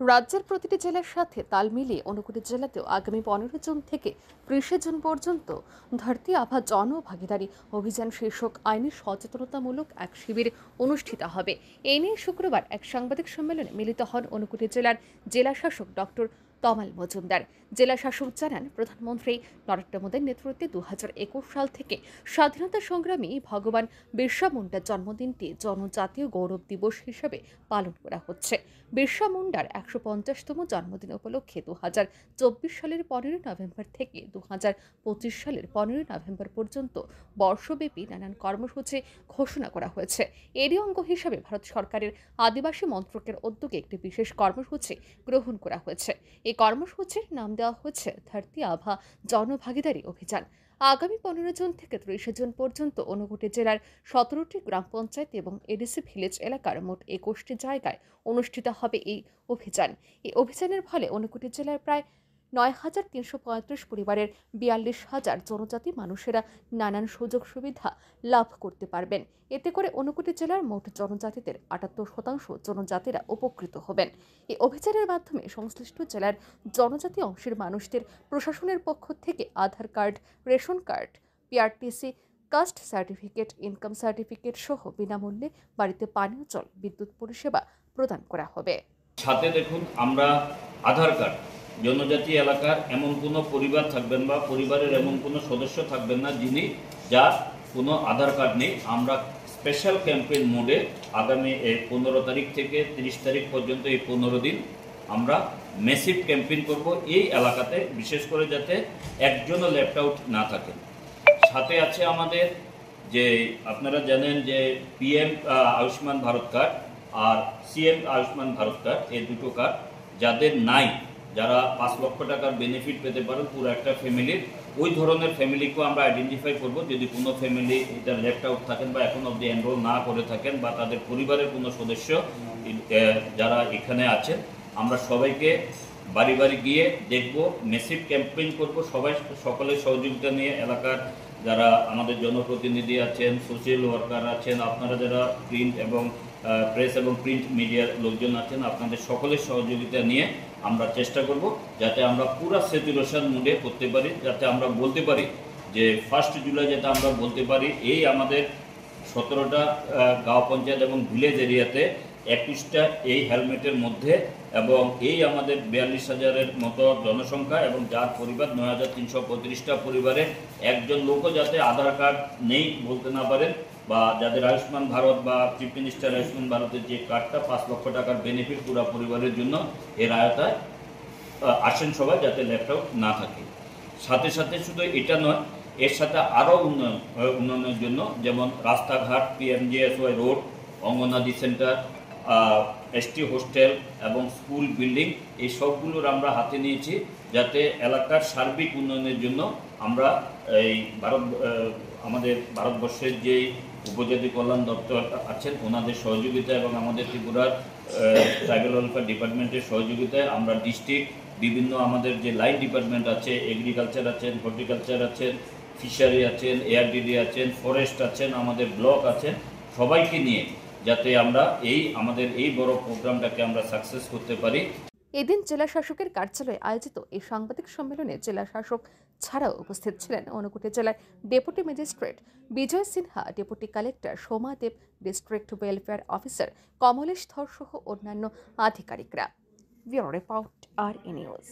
রাজ্যের প্রতিটি জেলার সাথে তাল মিলিয়ে ঊনকোটি জেলাতেও আগামী 15 জুন থেকে 30 জুন পর্যন্ত ধরতি আভা জন ভাগিদারি অভিযান শীর্ষক আইনি সচেতনতামূলক এক শিবির অনুষ্ঠিত হবে। এই নিয়ে শুক্রবার এক সাংবাদিক সম্মেলনে মিলিত হন ঊনকোটি জেলার জেলাশাসক ডক্টর তমাল মজুমদার। জেলা শাসক জানান, প্রধানমন্ত্রী নরেন্দ্র মোদীর নেতৃত্বে 2021 সাল থেকে স্বাধীনতা সংগ্রামী ভগবান বিরসা মুন্ডার জন্মদিনটি জনজাতীয় গৌরব দিবস হিসেবে পালন করা হচ্ছে। বিরসা মুন্ডার 150তম জন্মদিন উপলক্ষে 2024 সালের 15 নভেম্বর থেকে 2025 সালের 15 নভেম্বর পর্যন্ত বর্ষব্যাপী নানান কর্মসূচি ঘোষণা করা হয়েছে। এরই অঙ্গ হিসাবে ভারত সরকারের আদিবাসী মন্ত্রকের উদ্যোগে একটি বিশেষ কর্মসূচি গ্রহণ করা হয়েছে। এই কর্মসূচির নাম দেওয়া হয়েছে ধরতি আভা জনভাগিদারি অভিযান। আগামী 15 জুন থেকে 30 জুন পর্যন্ত ঊনকোটি জেলার 17টি গ্রাম পঞ্চায়েত এবং এডিসি ভিলেজ এলাকার মোট 21টি জায়গায় অনুষ্ঠিত হবে এই অভিযান। এই অভিযানের ফলে ঊনকোটি জেলার প্রায় 9,335 পরিবারের 42,000 জনজাতি মানুষেরা নানান সুযোগ সুবিধা লাভ করতে পারবেন। এতে করে ঊনকোটি জেলার মোট জনজাতিদের 78% জনজাতিরা উপকৃত হবেন। এই অভিযানের মাধ্যমে সংশ্লিষ্ট জেলার জনজাতি অংশের মানুষদের প্রশাসনের পক্ষ থেকে Aadhaar card, ration card, PRTC, caste certificate, income certificate সহ বিনামূল্যে বাড়িতে পানীয় জল, বিদ্যুৎ পরিষেবা প্রদান করা হবে। সাথে দেখুন, আমরা আধার কার্ড, জনজাতি এলাকার এমন কোনো পরিবার থাকবেন বা পরিবারের এমন কোনো সদস্য থাকবেন না যার কোনো আধার কার্ড নেই। আমরা স্পেশাল ক্যাম্পেইন মোডে আগামী 15 তারিখ থেকে 30 তারিখ পর্যন্ত এই 15 দিন আমরা ম্যাসিভ ক্যাম্পেইন করব এই এলাকাতে, বিশেষ করে যাতে একজনও লেফট আউট না থাকে। সাথে আছে আমাদের যে আপনারা জানেন যে পিএম আয়ুষ্মান ভারত কার্ড আর সিএম আয়ুষ্মান ভারত কার্ড, এই দুটো কার্ড যাদের নাই, যারা 5 লক্ষ টাকার বেনিফিট পেতে পারেন পুরো একটা ফ্যামিলির, ওই ধরনের ফ্যামিলিকেও আমরা আইডেন্টিফাই করব। যদি কোনো ফ্যামিলি এটা লেফট আউট থাকেন বা এখন অবধি এনরোল না করে থাকেন বা তাদের পরিবারের কোনো সদস্য যারা এখানে আছেন, আমরা সবাইকে বাড়ি বাড়ি গিয়ে দেখব, মেসিভ ক্যাম্পেইন করব। সকলের সহযোগিতা নিয়ে এলাকার যারা আমাদের জনপ্রতিনিধি আছেন, সোশ্যাল ওয়ার্কার আছেন, আপনারা যারা প্রিন্ট এবং প্রেস এবং প্রিন্ট মিডিয়ার লোকজন আছেন, আপনাদের সকলের সহযোগিতা নিয়ে আমরা চেষ্টা করব যাতে আমরা পুরা স্যাচুরেশন মুডে করতে পারি, যাতে আমরা বলতে পারি যে 1 জুলাই যাতে আমরা বলতে পারি এই আমাদের 17টা গাঁও পঞ্চায়েত এবং ভিলেজ এরিয়াতে 21টা এই হেলমেটের মধ্যে এবং এই আমাদের 42,000-এর মতো জনসংখ্যা এবং যার পরিবার 9,335টা পরিবারে একজন লোকও যাতে আধার কার্ড নেই বলতে না পারেন, বা যাদের আয়ুষ্মান ভারত বা চিফ মিনিস্টার আয়ুষ্মান ভারতের যে কার্ডটা 5 লক্ষ টাকার বেনিফিট পুরো পরিবারের জন্য, এর আয়তায় আসেন সবাই, যাতে লেফট আউট না থাকে। সাথে সাথে শুধু এটা নয়, এর সাথে আরও উন্নয়নের জন্য যেমন রাস্তাঘাট, PMGSY road, anganwadi centre, ST hostel এবং স্কুল বিল্ডিং, এই সবগুলোর আমরা হাতে নিয়েছি যাতে এলাকার সার্বিক উন্নয়নের জন্য আমরা এই আমাদের ভারতবর্ষের যে উপজাতি কল্যাণ দপ্তর আছেন ওনাদের সহযোগিতা এবং আমাদের ত্রিপুরার ট্রাইবাল ওয়েলফেয়ার ডিপার্টমেন্টের সহযোগিতায় আমরা ডিস্ট্রিক্ট বিভিন্ন আমাদের যে লাইন ডিপার্টমেন্ট আছে, এগ্রিকালচার আছেন, হর্টিকালচার আছেন, ফিশারি আছেন, এআরডিডি আছেন, ফরেস্ট আছেন, আমাদের ব্লক আছেন, সবাইকে নিয়ে যাতে আমরা আমাদের এই বড় প্রোগ্রামটাকে আমরা সাকসেস করতে পারি। এদিন জেলা শাসকের কার্যালয়ে আয়োজিত এই সাংবাদিক সম্মেলনে জেলা শাসক ছাড়াও উপস্থিত ছিলেন ঊনকোটি জেলার ডেপুটি ম্যাজিস্ট্রেট বিজয় সিনহা, ডেপুটি কালেক্টর সোমা দেব, ডিস্ট্রিক্ট ওয়েলফেয়ার অফিসার কমলেশ ধর সহ অন্যান্য আধিকারিকরা। ব্যুরো রিপোর্ট, আর নিউজ।